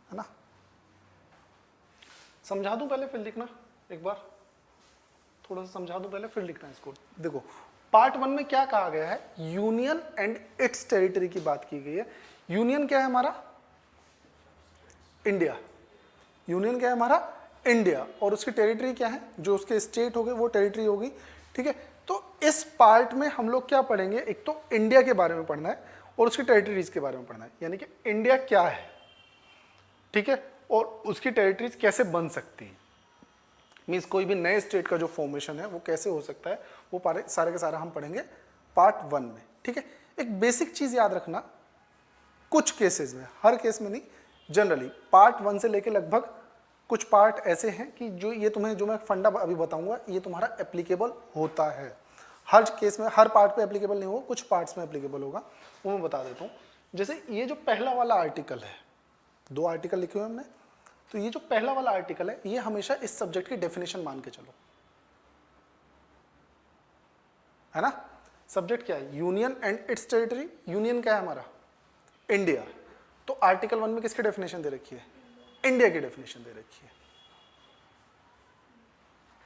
है ना। समझा दूं पहले फिर लिखना, एक बार थोड़ा सा समझा दूं पहले फिर लिखना इसको। देखो पार्ट 1 में क्या कहा गया है, यूनियन एंड इट्स टेरिटरी की बात की गई है। यूनियन क्या है हमारा, इंडिया। यूनियन क्या है हमारा, इंडिया, और उसकी टेरिटरी क्या है, जो उसके स्टेट हो गए वो टेरिटरी होगी, ठीक है। तो इस पार्ट में हम लोग क्या पढ़ेंगे, एक तो इंडिया के बारे में पढ़ना है और उसकी टेरिटरीज के बारे में पढ़ना है, यानी कि इंडिया क्या है, ठीक है, और उसकी टेरिटरीज कैसे बन सकती है, मीन्स कोई भी नए स्टेट का जो फॉर्मेशन है वो कैसे हो सकता है, वो सारे के सारा हम पढ़ेंगे पार्ट 1 में, ठीक है। एक बेसिक चीज याद रखना, कुछ केसेस में, हर केस में नहीं, जनरली पार्ट 1 से लेके लगभग कुछ पार्ट ऐसे हैं कि जो ये तुम्हें, जो मैं फंडा अभी बताऊंगा, ये तुम्हारा एप्लीकेबल होता है। हर केस में, हर पार्ट पे एप्लीकेबल नहीं होगा, कुछ पार्ट्स में एप्लीकेबल होगा, वो मैं बता देता हूँ। जैसे ये जो पहला वाला आर्टिकल है, 2 आर्टिकल लिखे हुए हमने, तो ये जो पहला वाला आर्टिकल है, ये हमेशा इस सब्जेक्ट की डेफिनेशन मान के चलो, है ना। सब्जेक्ट क्या है, union and it's territory. Union क्या है हमारा, इंडिया। तो आर्टिकल 1 में किसकी डेफिनेशन दे रखी है, इंडिया की डेफिनेशन दे रखी है।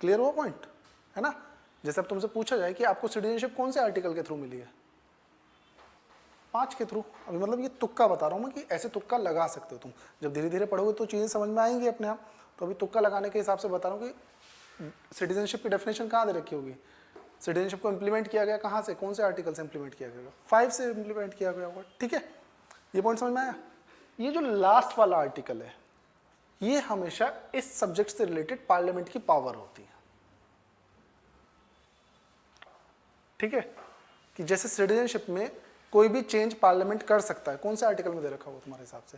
क्लियर हुआ पॉइंट, है ना। जैसे अब तुमसे पूछा जाए कि आपको सिटीजनशिप कौन से आर्टिकल के थ्रू मिली है, 5 के थ्रू। अभी मतलब ये तुक्का बता रहा हूँ मैं, कि ऐसे तुक्का लगा सकते हो तुम, जब धीरे धीरे पढ़ोगे तो चीज़ें समझ में आएंगी अपने आप। तो अभी तुक्का लगाने के हिसाब से बता रहा हूँ कि सिटीजनशिप की डेफिनेशन कहाँ दे रखी होगी, सिटीजनशिप को इंप्लीमेंट किया गया कहाँ से, कौन से आर्टिकल से इंप्लीमेंट किया गया, 5 से इंप्लीमेंट किया गया होगा, ठीक है। ये पॉइंट समझ में आया। ये जो लास्ट वाला आर्टिकल है, ये हमेशा इस सब्जेक्ट से रिलेटेड पार्लियामेंट की पावर होती है, ठीक है। कि जैसे सिटीजनशिप में कोई भी चेंज पार्लियामेंट कर सकता है, कौन से आर्टिकल में दे रखा होगा तुम्हारे हिसाब से,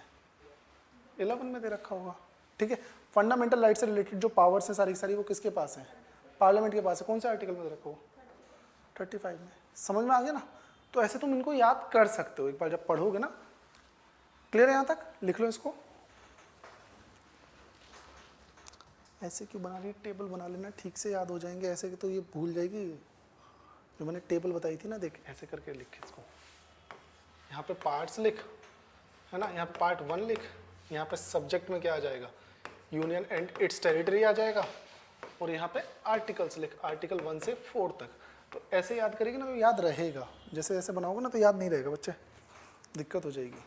11 में दे रखा होगा, ठीक है। फंडामेंटल राइट से रिलेटेड जो पावर्स है सारी सारी, वो किसके पास है, पार्लियामेंट के पास है। कौन से आर्टिकल में दे रखा होगा, 35 में। समझ में आ गया ना। तो ऐसे तुम इनको याद कर सकते हो एक बार जब पढ़ोगे ना। क्लियर है, यहाँ तक लिख लो इसको। ऐसे क्यों बना रही, टेबल बना लेना, ठीक से याद हो जाएंगे, ऐसे तो ये भूल जाएगी। जो मैंने टेबल बताई थी ना, देख ऐसे करके लिख इसको, यहाँ पे पार्ट्स लिख, है ना, यहाँ पे पार्ट 1 लिख, यहाँ पे सब्जेक्ट में क्या आ जाएगा, यूनियन एंड इट्स टेरिटरी आ जाएगा, और यहाँ पे आर्टिकल्स लिख, आर्टिकल 1 से 4 तक। तो ऐसे याद करेगी ना तो याद रहेगा, जैसे ऐसे बनाओगे ना तो याद नहीं रहेगा बच्चे, दिक्कत हो जाएगी,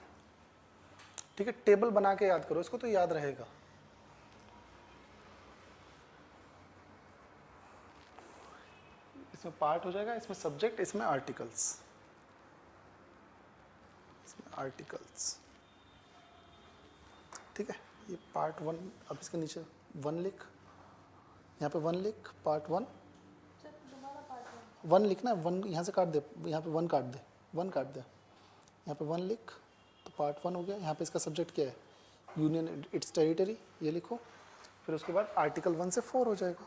ठीक है। टेबल बना के याद करो इसको तो याद रहेगा। इसमें पार्ट हो जाएगा, इसमें सब्जेक्ट, इसमें आर्टिकल्स, इसमें आर्टिकल्स, ठीक है। ये पार्ट 1, अब इसके नीचे 1 लिख, यहाँ पे 1 लिख, पार्ट 1 1 लिखना है, 1 यहाँ से काट दे, यहाँ पे 1 काट दे, 1 काट दे, यहाँ पे 1 लिख, तो पार्ट 1 हो गया। यहाँ पे इसका सब्जेक्ट क्या है, यूनियन इट्स टेरिटरी, ये लिखो। फिर उसके बाद आर्टिकल 1 से 4 हो जाएगा,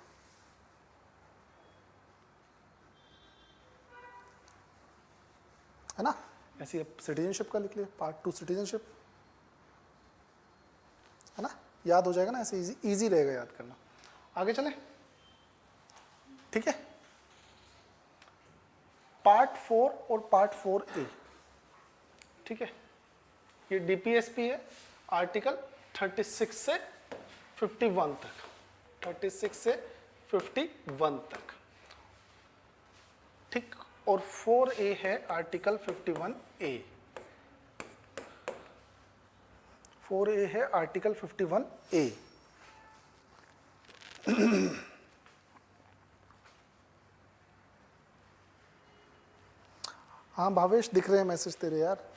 है ना। ऐसे सिटीजनशिप का लिख लिया, पार्ट 2 सिटीजनशिप, है ना, याद हो जाएगा ना, ऐसे इजी इजी रहेगा याद करना। आगे चलें, ठीक है। पार्ट 4 और पार्ट 4A, ठीक है। ये डीपीएसपी है, आर्टिकल 36 से 51 तक, 36 से 51 तक, ठीक। और 4A है आर्टिकल 51A, 4A है आर्टिकल 51A। हाँ भावेश, दिख रहे हैं मैसेज तेरे यार।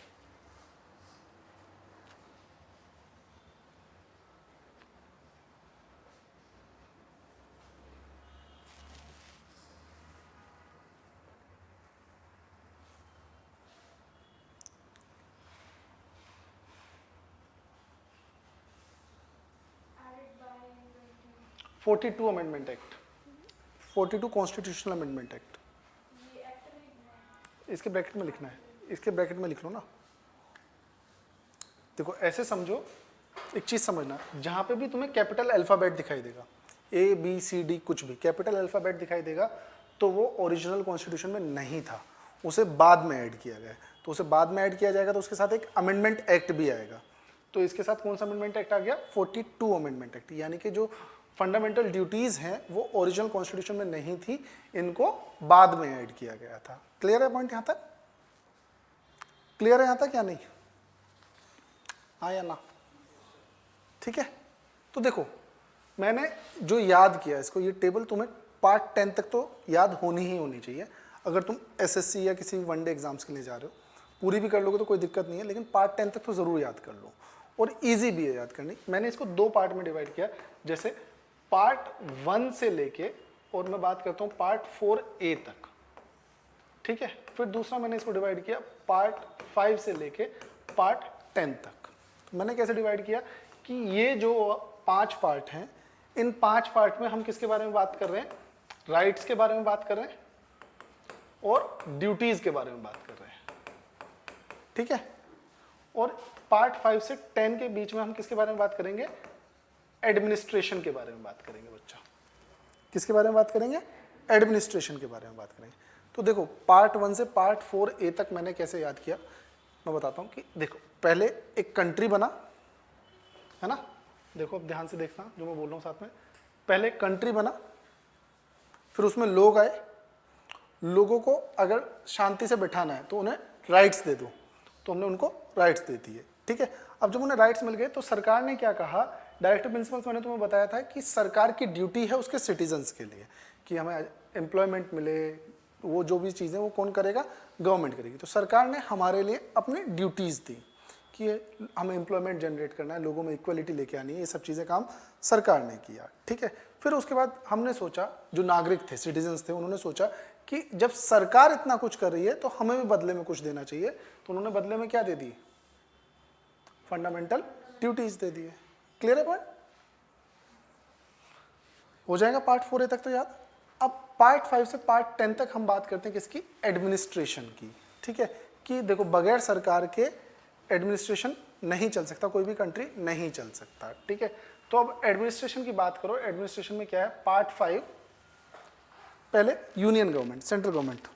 42 amendment act, 42 constitutional amendment act. इसके ब्रैकेट में लिखना है, इसके ब्रैकेट में लिख लो ना। देखो ऐसे समझो, एक चीज समझना, जहां पे भी तुम्हें कैपिटल अल्फाबेट दिखाई देगा, ए बी सी डी कुछ भी कैपिटल अल्फाबेट दिखाई देगा, तो वो ओरिजिनल कॉन्स्टिट्यूशन में नहीं था, उसे बाद में ऐड किया गया है। तो उसे बाद में ऐड किया जाएगा तो उसके साथ एक अमेंडमेंट एक्ट भी आएगा। तो इसके साथ कौन सा अमेंडमेंट एक्ट आ गया? 42 अमेंडमेंट एक्ट। यानी कि जो फंडामेंटल ड्यूटीज हैं वो ओरिजिनल कॉन्स्टिट्यूशन में नहीं थी, इनको बाद में ऐड किया गया था। क्लियर है पॉइंट यहां तक? क्लियर है यहां तक या नहीं? हाँ या ना? ठीक है। तो देखो मैंने जो याद किया इसको, ये टेबल तुम्हें पार्ट 10 तक तो याद होनी ही होनी चाहिए। अगर तुम एसएससी या किसी वनडे एग्जाम्स के लिए जा रहे हो, पूरी भी कर लोगे तो कोई दिक्कत नहीं है, लेकिन पार्ट 10 तक तो ज़रूर याद कर लो, और इजी भी है याद करनी। मैंने इसको 2 पार्ट में डिवाइड किया, जैसे पार्ट 1 से लेके, और मैं बात करता हूँ पार्ट 4A तक, ठीक है। फिर दूसरा मैंने इसको डिवाइड किया पार्ट 5 से लेके पार्ट 10 तक। मैंने कैसे डिवाइड किया कि ये जो 5 पार्ट हैं, इन 5 पार्ट में हम किसके बारे में बात कर रहे हैं? राइट्स के बारे में बात कर रहे हैं और ड्यूटीज के बारे में बात कर रहे हैं, ठीक है। और पार्ट 5 से 10 के बीच में हम किसके बारे में बात करेंगे? एडमिनिस्ट्रेशन के बारे में बात करेंगे बच्चा। किसके बारे में बात करेंगे? एडमिनिस्ट्रेशन के बारे में बात करेंगे। तो देखो पार्ट 1 से पार्ट 4A तक मैंने कैसे याद किया, मैं बताता हूँ कि देखो पहले एक कंट्री बना, है ना। देखो अब ध्यान से देखना जो मैं बोल रहा हूँ साथ में। पहले कंट्री बना, फिर उसमें लोग आए, लोगों को अगर शांति से बैठाना है तो उन्हें राइट्स दे दो, तो हमने उनको राइट्स दे दिए, ठीक है। अब जब उन्हें राइट्स मिल गए तो सरकार ने क्या कहा, डायरेक्टिव प्रिंसिपल्स मैंने तुम्हें बताया था कि सरकार की ड्यूटी है उसके सिटीजन्स के लिए कि हमें एम्प्लॉयमेंट मिले, वो जो भी चीज़ें वो कौन करेगा? गवर्नमेंट करेगी। तो सरकार ने हमारे लिए अपनी ड्यूटीज़ दी कि हमें एम्प्लॉयमेंट जनरेट करना है, लोगों में इक्वलिटी लेके आनी है, ये सब चीज़ें काम सरकार ने किया, ठीक है। फिर उसके बाद हमने सोचा, जो नागरिक थे, सिटीजन्स थे, उन्होंने सोचा कि जब सरकार इतना कुछ कर रही है तो हमें भी बदले में कुछ देना चाहिए। तो उन्होंने बदले में क्या दे दी? फंडामेंटल ड्यूटीज दे दिए। क्लियर है पॉइंट? हो जाएगा पार्ट 4A तक तो याद। अब पार्ट 5 से पार्ट 10 तक हम बात करते हैं किसकी? एडमिनिस्ट्रेशन की, ठीक है। कि देखो बगैर सरकार के एडमिनिस्ट्रेशन नहीं चल सकता, कोई भी कंट्री नहीं चल सकता, ठीक है। तो अब एडमिनिस्ट्रेशन की बात करो, एडमिनिस्ट्रेशन में क्या है? पार्ट 5 पहले union government, central government,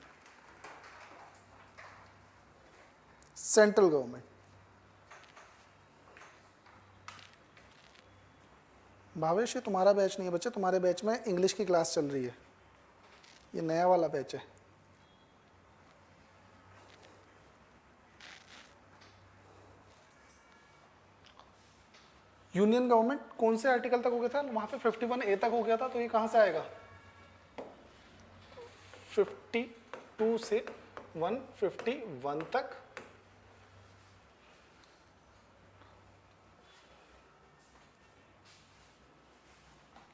central government. Bhavesh ये तुम्हारा बैच नहीं है बच्चे, तुम्हारे बैच में इंग्लिश की क्लास चल रही है, ये नया वाला बैच है। यूनियन गवर्नमेंट कौन से आर्टिकल तक हो गया था? वहां पे 51A तक हो गया था, तो ये कहां से आएगा? 52 से 151 तक,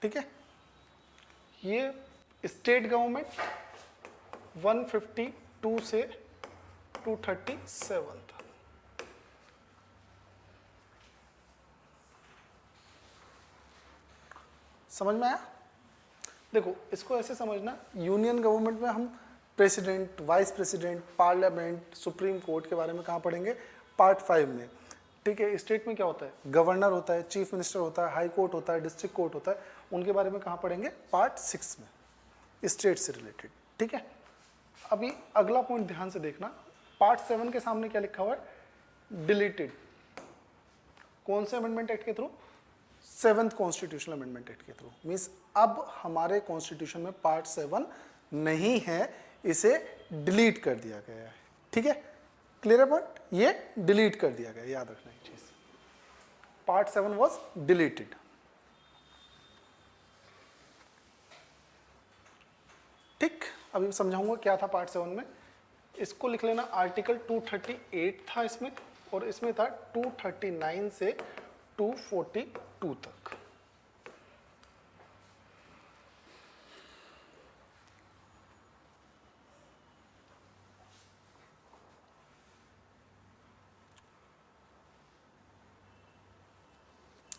ठीक है। ये स्टेट गवर्नमेंट 152 से 237 तक। समझ में आया? देखो इसको ऐसे समझना, यूनियन गवर्नमेंट में हम president, vice president, parliament, supreme court के बारे में कहाँ पढ़ेंगे? पार्ट 5 में, ठीक है। स्टेट में क्या होता है? गवर्नर होता है, चीफ मिनिस्टर होता है, हाई कोर्ट होता है, डिस्ट्रिक्ट कोर्ट होता है, उनके बारे में कहाँ पढ़ेंगे? पार्ट 6 में, स्टेट से रिलेटेड, ठीक है। अभी अगला पॉइंट ध्यान से देखना, पार्ट 7 के सामने क्या लिखा हुआ है? डिलीटेड। कौन से अमेंडमेंट एक्ट के through? 7th constitutional amendment act के थ्रू। मीन्स अब हमारे कॉन्स्टिट्यूशन में पार्ट 7 नहीं है, इसे डिलीट कर दिया गया है, ठीक है। क्लियर है पॉइंट? ये डिलीट कर दिया गया, याद रखना ये चीज। Part 7 was deleted. ठीक, अभी समझाऊंगा क्या था पार्ट 7 में। इसको लिख लेना, आर्टिकल 238 था इसमें, और इसमें था 239 से 242 तक।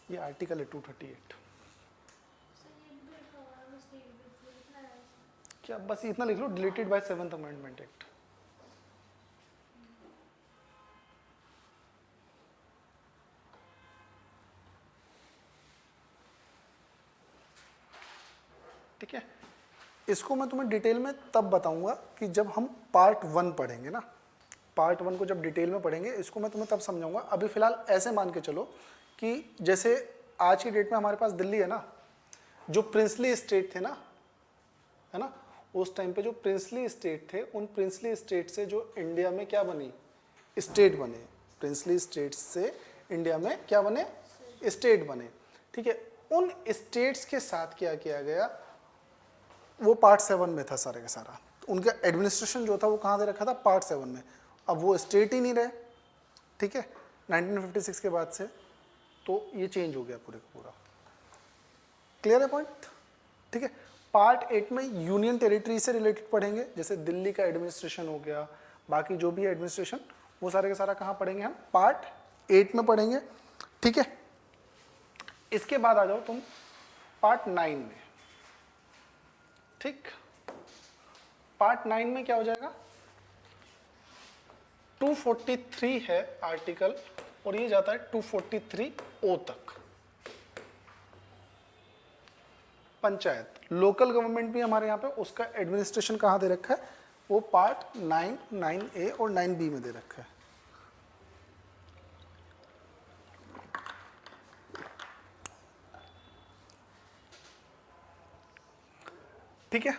ये आर्टिकल है 238। क्या बस इतना लिख लो, deleted by 7th amendment act. ठीक है, इसको मैं तुम्हें डिटेल में तब बताऊंगा कि जब हम पार्ट 1 पढ़ेंगे ना, पार्ट 1 को जब डिटेल में पढ़ेंगे इसको मैं तुम्हें तब समझाऊंगा। अभी फिलहाल ऐसे मान के चलो कि जैसे आज की डेट में हमारे पास दिल्ली है ना, जो प्रिंसली स्टेट थे ना, है ना, उस टाइम पे जो प्रिंसली स्टेट थे, उन प्रिंसली स्टेट से जो इंडिया में क्या बनी, स्टेट बने, प्रिंसली स्टेट से इंडिया में क्या बने, स्टेट बने। ठीक है, उन स्टेट्स के साथ क्या किया गया, वो पार्ट 7 में था सारे का सारा, उनका एडमिनिस्ट्रेशन जो था वो कहाँ दे रखा था, पार्ट 7 में। अब वो स्टेट ही नहीं रहे, ठीक है, 1956 के बाद से, तो ये चेंज हो गया पूरे का पूरा। क्लियर है पॉइंट? ठीक है, पार्ट 8 में यूनियन टेरिटरी से रिलेटेड पढ़ेंगे, जैसे दिल्ली का एडमिनिस्ट्रेशन हो गया, बाकी जो भी है एडमिनिस्ट्रेशन, वो सारे का सारा कहाँ पढ़ेंगे हम, पार्ट 8 में पढ़ेंगे। ठीक है, इसके बाद आ जाओ तुम पार्ट 9 में। ठीक, पार्ट 9 में क्या हो जाएगा, 243 है आर्टिकल, और ये जाता है 243O तक। पंचायत, लोकल गवर्नमेंट भी हमारे यहाँ पे, उसका एडमिनिस्ट्रेशन कहाँ दे रखा है, वो पार्ट 9, 9A और 9B में दे रखा है। ठीक है,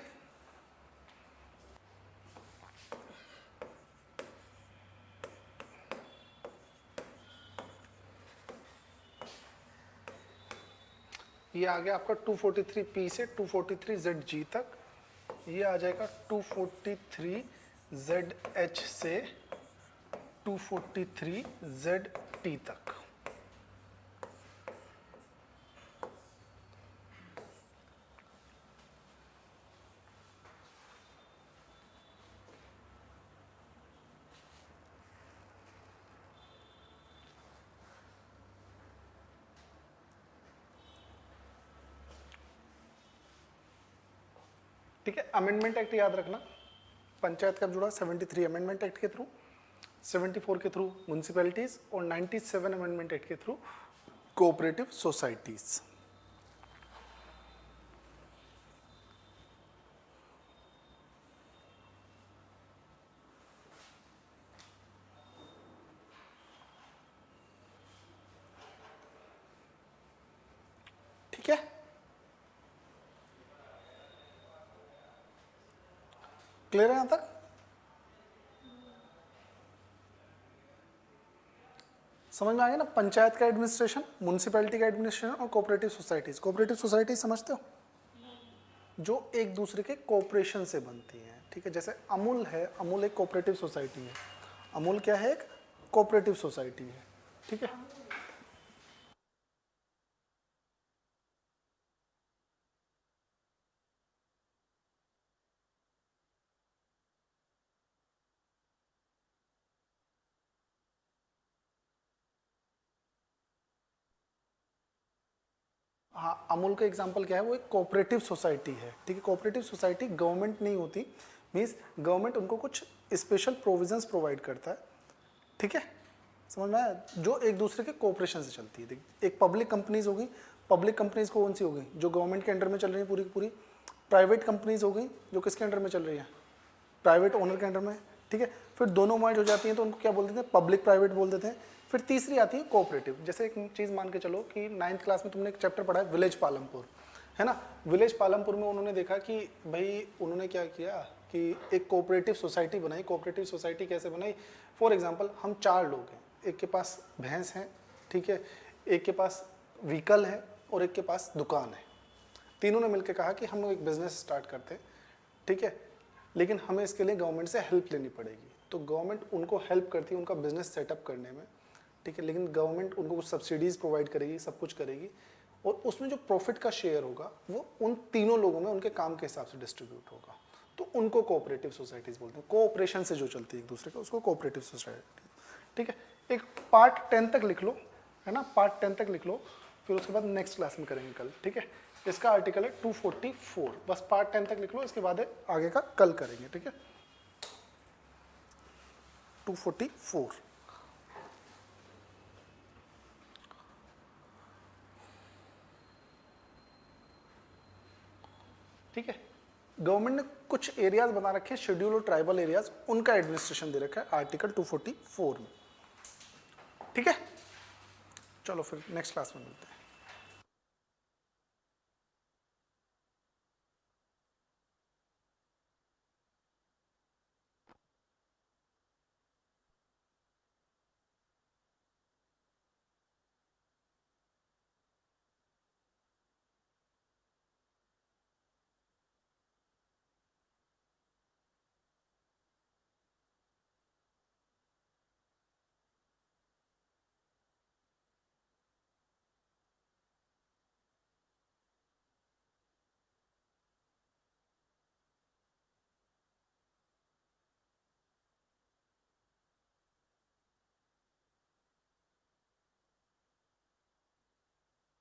ये आ गया आपका 243P से 243ZG तक, ये आ जाएगा 243ZH से 243ZT तक। ठीक है, अमेंडमेंट एक्ट याद रखना, पंचायत कब जुड़ा, 73 अमेंडमेंट एक्ट के थ्रू, 74 के थ्रू म्यूनसिपैलिटीज, और 97 अमेंडमेंट एक्ट के थ्रू कोऑपरेटिव सोसाइटीज। ठीक है, क्लियर है यहां तक? समझ में आ गया ना, पंचायत का एडमिनिस्ट्रेशन, म्यूनसिपैलिटी का एडमिनिस्ट्रेशन और कोऑपरेटिव सोसाइटीज। कोऑपरेटिव सोसाइटीज समझते हो, जो एक दूसरे के कोऑपरेशन से बनती हैं। ठीक है, जैसे अमूल है, अमूल एक कोऑपरेटिव सोसाइटी है, अमूल क्या है, एक कोऑपरेटिव सोसाइटी है। ठीक है, हाँ, अमूल का एग्जांपल क्या है, वो एक कोऑपरेटिव सोसाइटी है। ठीक है, कोऑपरेटिव सोसाइटी गवर्नमेंट नहीं होती, मींस गवर्नमेंट उनको कुछ स्पेशल प्रोविजंस प्रोवाइड करता है। ठीक है, समझ में आया, जो एक दूसरे के कोऑपरेशन से चलती है। एक पब्लिक कंपनीज होगी, पब्लिक कंपनीज कौन सी होगी, जो गवर्नमेंट के अंडर में चल रही है पूरी की पूरी। प्राइवेट कंपनीज हो गई, जो किसके अंडर में चल रही है, प्राइवेट ओनर के अंडर में। ठीक है, फिर दोनों मर्ज हो जाती हैं तो उनको क्या बोल देते हैं, पब्लिक प्राइवेट बोल देते हैं। फिर तीसरी आती है कोऑपरेटिव। जैसे एक चीज़ मान के चलो कि 9th क्लास में तुमने एक चैप्टर पढ़ा है विलेज पालमपुर, है ना। विलेज पालमपुर में उन्होंने देखा कि भाई उन्होंने क्या किया कि एक कोऑपरेटिव सोसाइटी बनाई। कोऑपरेटिव सोसाइटी कैसे बनाई, फॉर एग्जांपल हम 4 लोग हैं, एक के पास भैंस है, ठीक है, एक के पास व्हीकल है और एक के पास दुकान है। तीनों ने मिलकर कहा कि हम एक बिजनेस स्टार्ट करते हैं, ठीक है, लेकिन हमें इसके लिए गवर्नमेंट से हेल्प लेनी पड़ेगी। तो गवर्नमेंट उनको हेल्प करती है उनका बिजनेस सेटअप करने में, ठीक है, लेकिन गवर्नमेंट उनको कुछ सब्सिडीज़ प्रोवाइड करेगी, सब कुछ करेगी, और उसमें जो प्रॉफिट का शेयर होगा वो उन तीनों लोगों में उनके काम के हिसाब से डिस्ट्रीब्यूट होगा। तो उनको कोऑपरेटिव सोसाइटीज़ बोलते हैं। कोऑपरेशन से जो चलती है एक दूसरे का, उसको कोऑपरेटिव सोसाइटी। ठीक है, एक पार्ट 10 तक लिख लो, है ना, पार्ट 10 तक लिख लो, फिर उसके बाद नेक्स्ट क्लास में करेंगे कल। ठीक है, इसका आर्टिकल है 244। बस पार्ट 10 तक लिख लो, इसके बाद आगे का कल करेंगे, ठीक है। 244 ठीक है। गवर्नमेंट ने कुछ एरियाज बना रखे हैं शेड्यूल और ट्राइबल एरियाज, उनका एडमिनिस्ट्रेशन दे रखा है आर्टिकल 244 में, ठीक है। चलो फिर नेक्स्ट क्लास में मिलते हैं।